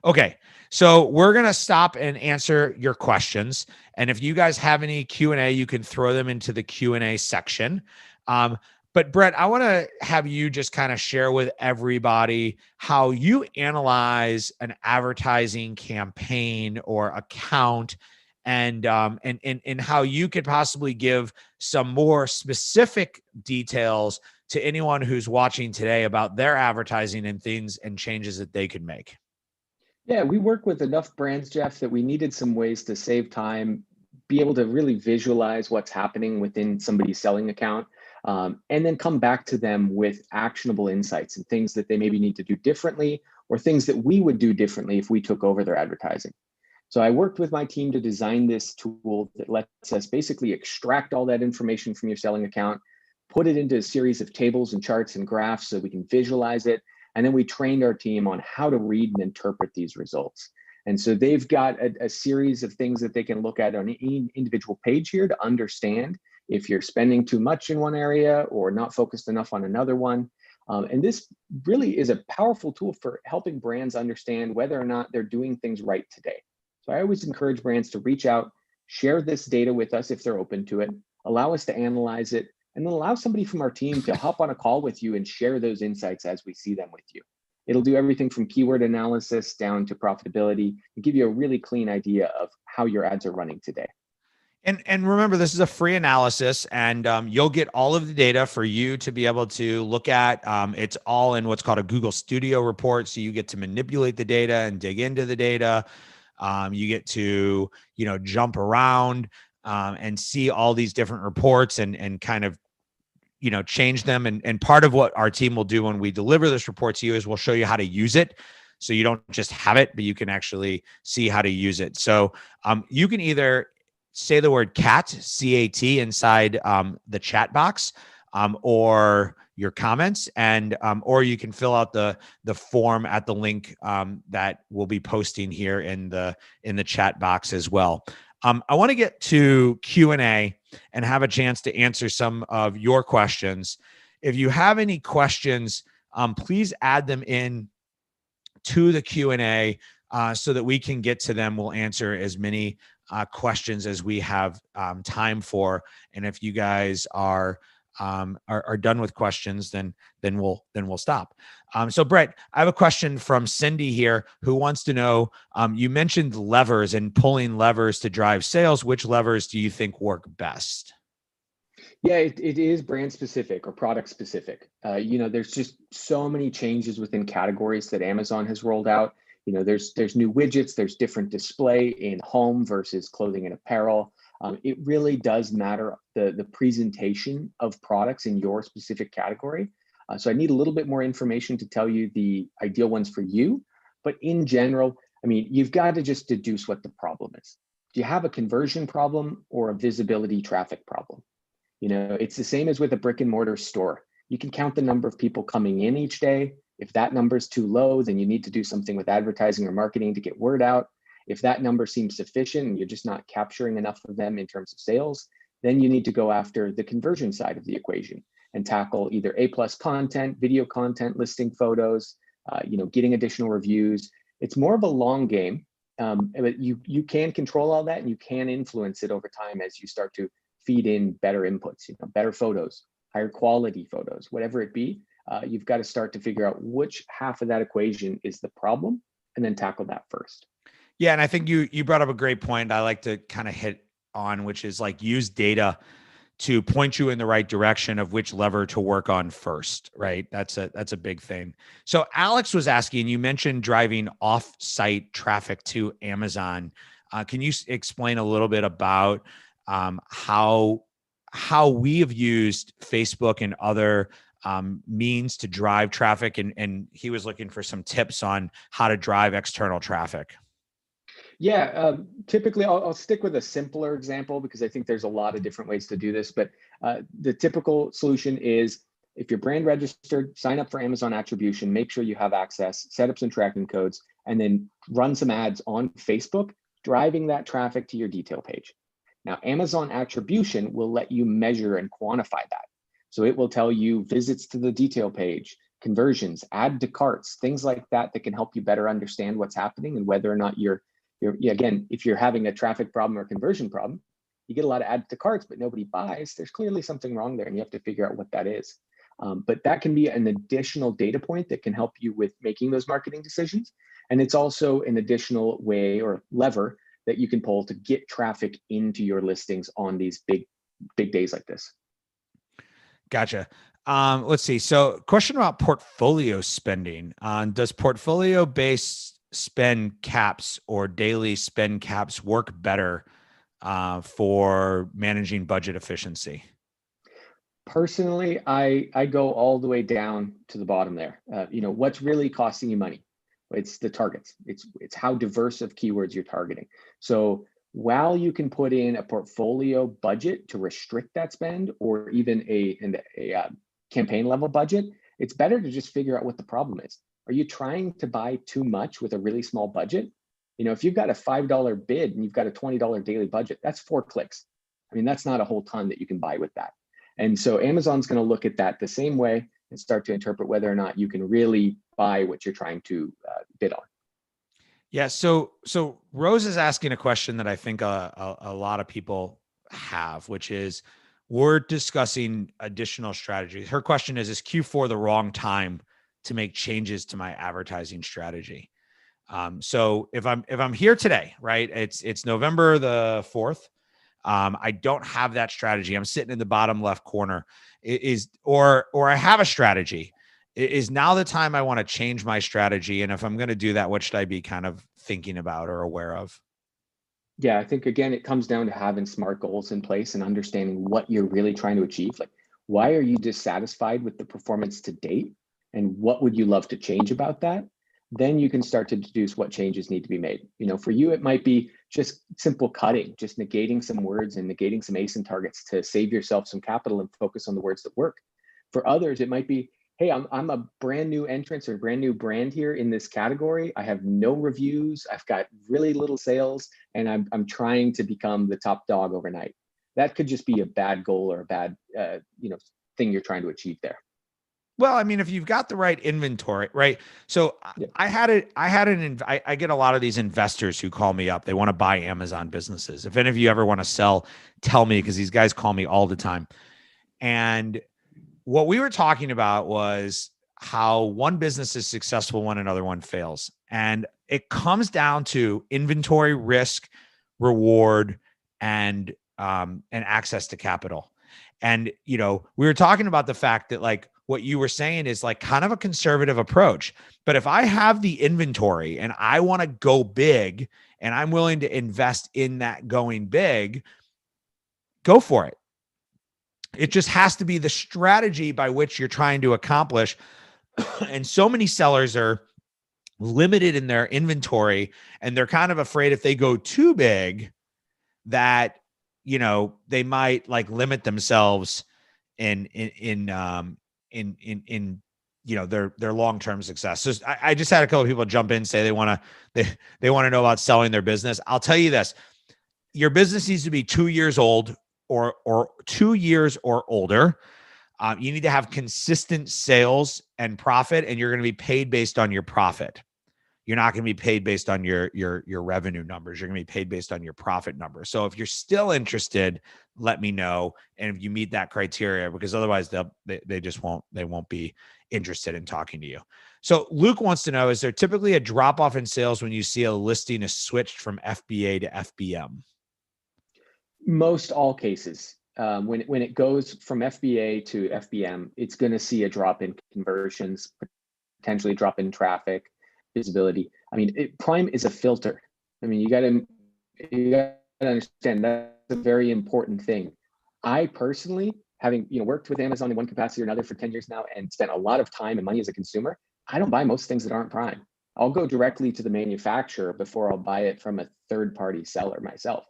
Okay, so we're going to stop and answer your questions. And if you guys have any Q&A, you can throw them into the Q&A section. But Brett, I want to have you just kind of share with everybody how you analyze an advertising campaign or account, and how you could possibly give some more specific details to anyone who's watching today about their advertising and things and changes that they could make.
Yeah, we work with enough brands, Jeff, that we needed some ways to save time, be able to really visualize what's happening within somebody's selling account, and then come back to them with actionable insights and things that they maybe need to do differently, or things that we would do differently if we took over their advertising. So I worked with my team to design this tool that lets us basically extract all that information from your selling account, put it into a series of tables and charts and graphs so we can visualize it. And then we trained our team on how to read and interpret these results. And so they've got a series of things that they can look at on any individual page here to understand if you're spending too much in one area or not focused enough on another one. And this really is a powerful tool for helping brands understand whether or not they're doing things right today. So I always encourage brands to reach out, share this data with us if they're open to it, allow us to analyze it, and then allow somebody from our team to hop on a call with you and share those insights as we see them with you. It'll do everything from keyword analysis down to profitability and give you a really clean idea of how your ads are running today.
And remember, this is a free analysis, and you'll get all of the data for you to be able to look at. It's all in what's called a Google Studio report, so you get to manipulate the data and dig into the data. You get to, jump around and see all these different reports and kind of, change them. And part of what our team will do when we deliver this report to you is we'll show you how to use it. So you don't just have it, but you can actually see how to use it. So you can either say the word CAT, C-A-T, inside the chat box, or your comments, and or you can fill out the form at the link that we'll be posting here in the chat box as well. I want to get to Q&A and have a chance to answer some of your questions. If you have any questions, please add them in to the Q&A so that we can get to them. We'll answer as many questions as we have time for. And if you guys are done with questions, then we'll stop. So Brett, I have a question from Cindy here who wants to know, you mentioned levers and pulling levers to drive sales. Which levers do you think work best?
Yeah, it is brand specific or product specific. There's just so many changes within categories that Amazon has rolled out. There's new widgets, there's different display in home versus clothing and apparel. It really does matter the presentation of products in your specific category. So I need a little bit more information to tell you the ideal ones for you. But in general, you've got to just deduce what the problem is. Do you have a conversion problem or a visibility traffic problem? It's the same as with a brick and mortar store. You can count the number of people coming in each day. If that number is too low, then you need to do something with advertising or marketing to get word out. If that number seems sufficient and you're just not capturing enough of them in terms of sales, then you need to go after the conversion side of the equation and tackle either A+ content, video content, listing photos, getting additional reviews. It's more of a long game, but you can control all that and you can influence it over time as you start to feed in better inputs, better photos, higher quality photos, whatever it be. You've got to start to figure out which half of that equation is the problem and then tackle that first.
Yeah. And I think you brought up a great point I like to kind of hit on, which is like use data to point you in the right direction of which lever to work on first, right? That's a big thing. So Alex was asking, you mentioned driving off-site traffic to Amazon. Can you explain a little bit about how we have used Facebook and other means to drive traffic? And he was looking for some tips on how to drive external traffic.
Yeah, typically I'll stick with a simpler example because I think there's a lot of different ways to do this. But the typical solution is if you're brand registered, sign up for Amazon attribution, make sure you have access, set up some tracking codes, and then run some ads on Facebook, driving that traffic to your detail page. Now, Amazon attribution will let you measure and quantify that. So it will tell you visits to the detail page, conversions, add to carts, things like that that can help you better understand what's happening and whether or not again, if you're having a traffic problem or conversion problem, you get a lot of add to carts, but nobody buys, there's clearly something wrong there and you have to figure out what that is. But that can be an additional data point that can help you with making those marketing decisions. And it's also an additional way or lever that you can pull to get traffic into your listings on these big days like this.
Gotcha. Let's see. So question about portfolio spending. Does portfolio-based spend caps or daily spend caps work better for managing budget efficiency?
Personally, I go all the way down to the bottom there. What's really costing you money? It's the targets. It's how diverse of keywords you're targeting. So while you can put in a portfolio budget to restrict that spend, or even a campaign level budget, it's better to just figure out what the problem is. Are you trying to buy too much with a really small budget? If you've got a $5 bid and you've got a $20 daily budget, that's 4 clicks. I mean, that's not a whole ton that you can buy with that. And so Amazon's going to look at that the same way and start to interpret whether or not you can really buy what you're trying to bid on.
Yeah. So Rose is asking a question that I think a lot of people have, which is we're discussing additional strategies. Her question is Q4 the wrong time to make changes to my advertising strategy? So if I'm here today, right, it's November the 4th. I don't have that strategy. I'm sitting in the bottom left corner. Or I have a strategy. Is now the time I want to change my strategy? And if I'm going to do that, what should I be kind of thinking about or aware of?
Yeah, I think, again, it comes down to having SMART goals in place and understanding what you're really trying to achieve. Like, why are you dissatisfied with the performance to date? And what would you love to change about that? Then you can start to deduce what changes need to be made. For you, it might be just simple cutting, just negating some words and negating some ASIN targets to save yourself some capital and focus on the words that work. For others, it might be, hey, I'm a brand new entrant or brand new brand here in this category. I have no reviews. I've got really little sales, and I'm trying to become the top dog overnight. That could just be a bad goal or a bad thing you're trying to achieve there.
Well, I mean, if you've got the right inventory, right? So yeah. I get a lot of these investors who call me up. They want to buy Amazon businesses. If any of you ever want to sell, tell me, because these guys call me all the time. And what we were talking about was how one business is successful when another one fails. And it comes down to inventory, risk, reward, and access to capital. And, we were talking about the fact that, like, what you were saying is like kind of a conservative approach. But if I have the inventory and I want to go big and I'm willing to invest in that going big, go for it. It just has to be the strategy by which you're trying to accomplish. And so many sellers are limited in their inventory, and they're kind of afraid if they go too big that, they might like limit themselves in their long-term success. So I just had a couple of people jump in and say they want to know about selling their business. I'll tell you this: your business needs to be 2 years old or 2 years or older. You need to have consistent sales and profit, and you're going to be paid based on your profit. You're not going to be paid based on your revenue numbers. You're going to be paid based on your profit numbers. So if you're still interested, let me know. And if you meet that criteria, because otherwise they won't be interested in talking to you. So Luke wants to know, is there typically a drop off in sales when you see a listing is switched from FBA to FBM?
Most all cases. when it goes from FBA to FBM, it's going to see a drop in conversions, potentially drop in traffic, visibility. I mean, Prime is a filter. I mean, you got to understand that's a very important thing. I personally, having worked with Amazon in one capacity or another for 10 years now and spent a lot of time and money as a consumer, I don't buy most things that aren't Prime. I'll go directly to the manufacturer before I'll buy it from a third-party seller myself.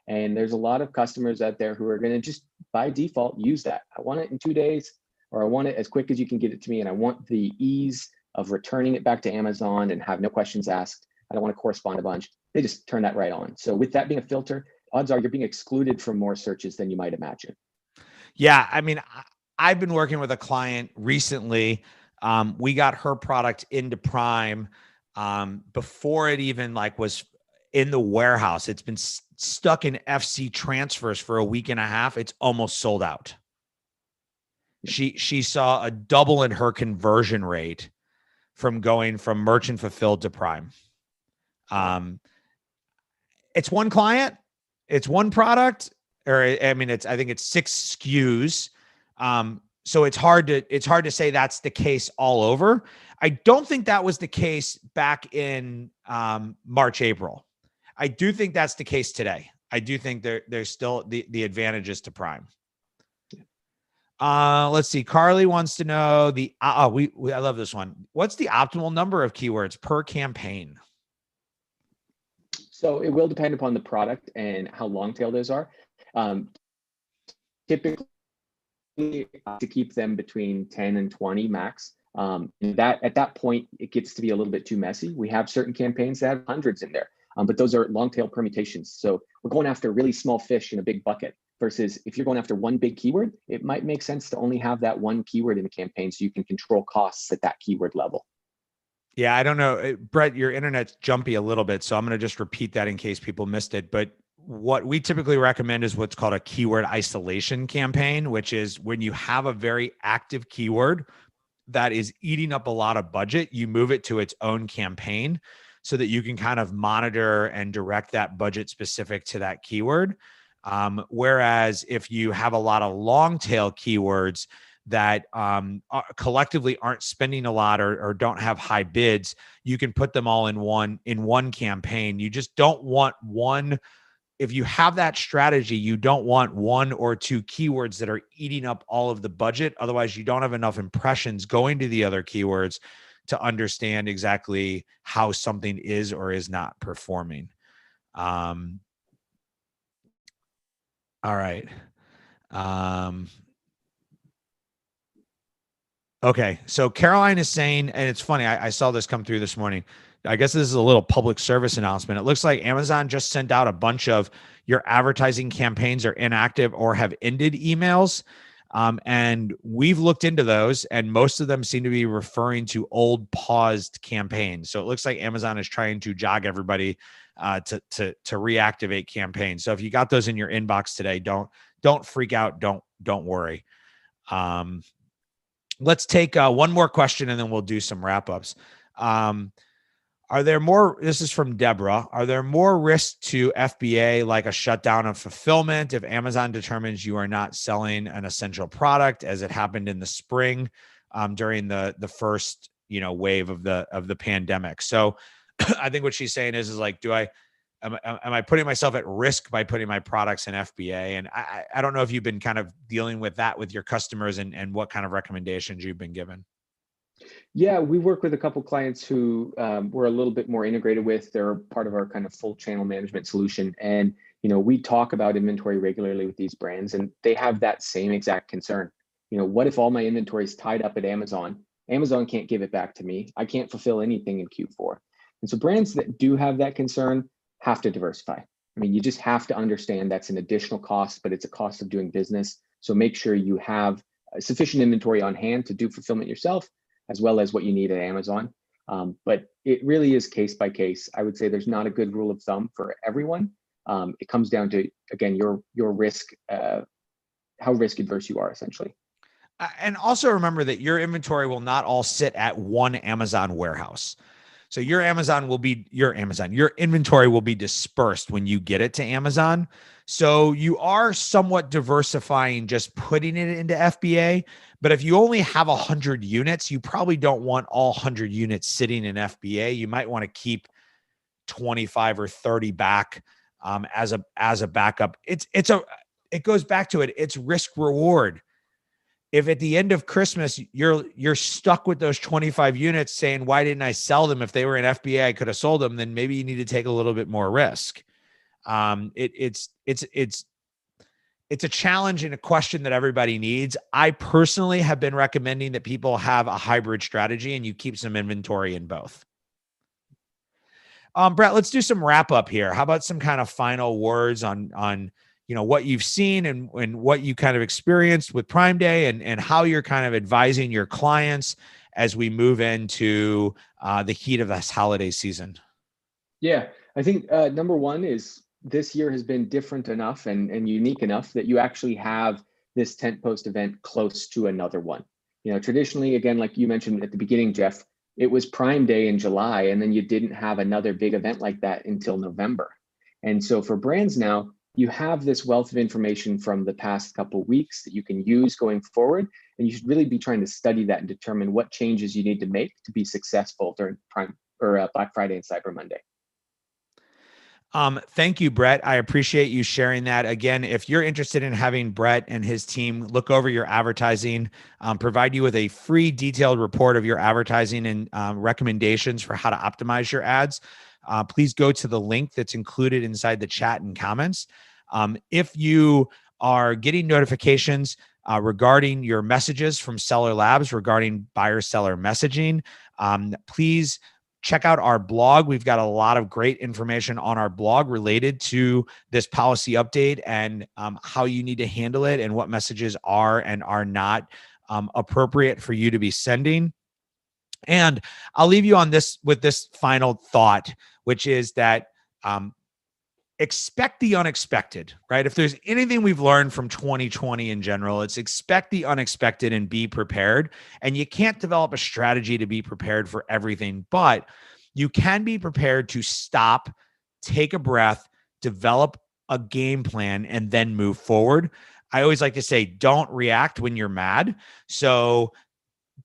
And there's a lot of customers out there who are going to just by default use that. I want it in 2 days, or I want it as quick as you can get it to me, and I want the ease of returning it back to Amazon and have no questions asked. I don't want to correspond a bunch. They just turn that right on. So with that being a filter, odds are you're being excluded from more searches than you might imagine.
Yeah, I mean, I've been working with a client recently. We got her product into Prime before it even was in the warehouse. It's been stuck in FC transfers for a week and a half. It's almost sold out. She saw a double in her conversion rate from going from merchant fulfilled to Prime. It's one client, it's one product, or I think it's 6 SKUs. So it's hard to say that's the case all over. I don't think that was the case back in March, April. I do think that's the case today. I do think there's still the advantages to Prime. Let's see. Carly wants to know I love this one. What's the optimal number of keywords per campaign?
So it will depend upon the product and how long tail those are. Typically, to keep them between 10 and 20 max. At that point, it gets to be a little bit too messy. We have certain campaigns that have hundreds in there, but those are long tail permutations. So we're going after really small fish in a big bucket versus if you're going after one big keyword, it might make sense to only have that one keyword in a campaign so you can control costs at that keyword level.
Yeah, I don't know. Brett, your internet's jumpy a little bit, so I'm going to just repeat that in case people missed it. But what we typically recommend is what's called a keyword isolation campaign, which is when you have a very active keyword that is eating up a lot of budget, you move it to its own campaign so that you can kind of monitor and direct that budget specific to that keyword. Whereas if you have a lot of long tail keywords that collectively aren't spending a lot or don't have high bids, you can put them all in one campaign. You just don't want one. If you have that strategy, you don't want 1 or 2 keywords that are eating up all of the budget. Otherwise, you don't have enough impressions going to the other keywords to understand exactly how something is or is not performing. All right. Okay. So Caroline is saying, and it's funny, I saw this come through this morning. I guess this is a little public service announcement. It looks like Amazon just sent out a bunch of your advertising campaigns are inactive or have ended emails. And we've looked into those, and most of them seem to be referring to old paused campaigns. So it looks like Amazon is trying to jog everybody to reactivate campaigns. So if you got those in your inbox today, don't freak out. Don't worry. Let's take one more question and then we'll do some wrap ups. Are there more, this is from Deborah, are there more risks to FBA like a shutdown of fulfillment if Amazon determines you are not selling an essential product as it happened in the spring during the first wave of the pandemic? So I think what she's saying is like, am I putting myself at risk by putting my products in FBA? And I don't know if you've been kind of dealing with that with your customers and what kind of recommendations you've been given.
Yeah, we work with a couple clients who we're a little bit more integrated with. They're part of our kind of full channel management solution. And, we talk about inventory regularly with these brands, and they have that same exact concern. What if all my inventory is tied up at Amazon? Amazon can't give it back to me. I can't fulfill anything in Q4. And so brands that do have that concern have to diversify. I mean, you just have to understand that's an additional cost, but it's a cost of doing business. So make sure you have sufficient inventory on hand to do fulfillment yourself, as well as what you need at Amazon. But it really is case by case. I would say there's not a good rule of thumb for everyone. It comes down to, again, your risk, how risk adverse you are essentially.
And also remember that your inventory will not all sit at one Amazon warehouse. So your inventory will be dispersed when you get it to Amazon. So you are somewhat diversifying just putting it into FBA. But if you only have 100 units, you probably don't want all 100 units sitting in FBA. You might want to keep 25 or 30 back as a backup. It goes back to it. It's risk reward. If at the end of Christmas you're stuck with those 25 units saying, why didn't I sell them? If they were in FBA, I could have sold them. Then maybe you need to take a little bit more risk. It's a challenge and a question that everybody needs. I personally have been recommending that people have a hybrid strategy and you keep some inventory in both. Brett, let's do some wrap up here. How about some kind of final words on what you've seen and what you kind of experienced with Prime Day and how you're kind of advising your clients as we move into the heat of this holiday season?
Yeah, I think number one is this year has been different enough and unique enough that you actually have this tent post event close to another one. Traditionally, again, like you mentioned at the beginning, Jeff, it was Prime Day in July, and then you didn't have another big event like that until November. And so for brands now, you have this wealth of information from the past couple of weeks that you can use going forward. And you should really be trying to study that and determine what changes you need to make to be successful during Black Friday and Cyber Monday.
Thank you, Brett. I appreciate you sharing that. Again, if you're interested in having Brett and his team look over your advertising, provide you with a free detailed report of your advertising and recommendations for how to optimize your ads, please go to the link that's included inside the chat and comments. If you are getting notifications regarding your messages from Seller Labs regarding buyer-seller messaging, please check out our blog. We've got a lot of great information on our blog related to this policy update and how you need to handle it and what messages are and are not appropriate for you to be sending. And I'll leave you on this with this final thought, which is that expect the unexpected, right? If there's anything we've learned from 2020 in general, it's expect the unexpected and be prepared. And you can't develop a strategy to be prepared for everything, but you can be prepared to stop, take a breath, develop a game plan, and then move forward. I always like to say, don't react when you're mad. So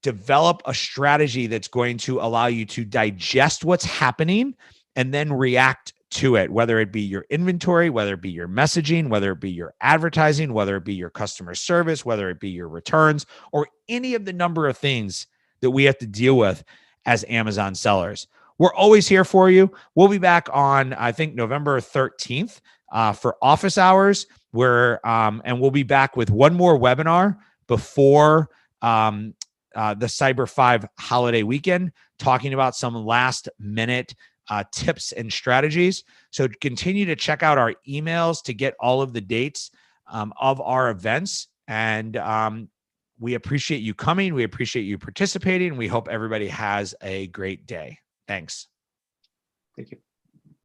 develop a strategy that's going to allow you to digest what's happening and then react to it, whether it be your inventory, whether it be your messaging, whether it be your advertising, whether it be your customer service, whether it be your returns, or any of the number of things that we have to deal with as Amazon sellers. We're always here for you. We'll be back on, I think, November 13th for office hours, and we'll be back with one more webinar before the Cyber 5 holiday weekend, talking about some last minute tips and strategies. So continue to check out our emails to get all of the dates of our events. And we appreciate you coming. We appreciate you participating. We hope everybody has a great day. Thanks.
Thank you.